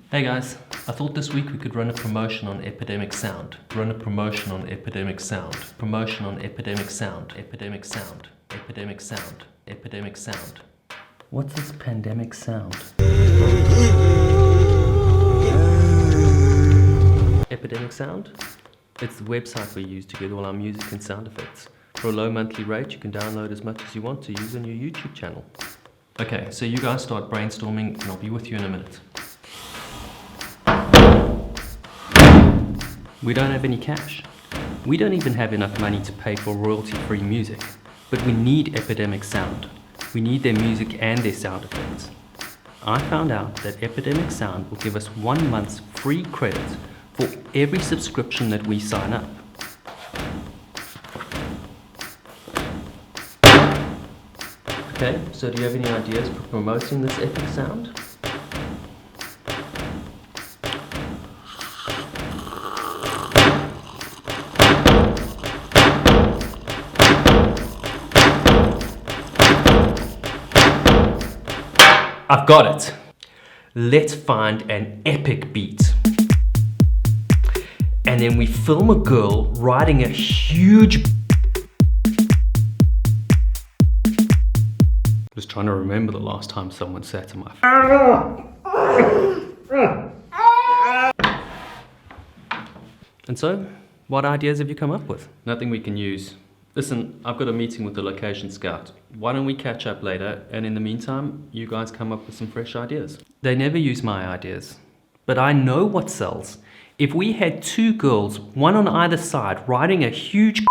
Hey guys, I thought this week we could run a promotion on Epidemic Sound. Run a promotion on Epidemic Sound. Promotion on Epidemic Sound. Epidemic Sound. Epidemic Sound. Epidemic Sound. What's this pandemic sound? Epidemic Sound? It's the website we use to get all our music and sound effects. For a low monthly rate, you can download as much as you want to use on your YouTube channel. Okay, so you guys start brainstorming and I'll be with you in a minute. We don't have any cash. We don't even have enough money to pay for royalty-free music. But we need Epidemic Sound. We need their music and their sound effects. I found out that Epidemic Sound will give us 1 month's free credit for every subscription that we sign up. Okay, so do you have any ideas for promoting this epic sound? I've got it. Let's find an epic beat. And then we film a girl riding a huge... Just trying to remember the last time someone sat on my... And so, what ideas have you come up with? Nothing we can use. Listen, I've got a meeting with the location scout. Why don't we catch up later, and in the meantime, you guys come up with some fresh ideas. They never use my ideas, but I know what sells. If we had 2 girls, one on either side, riding a huge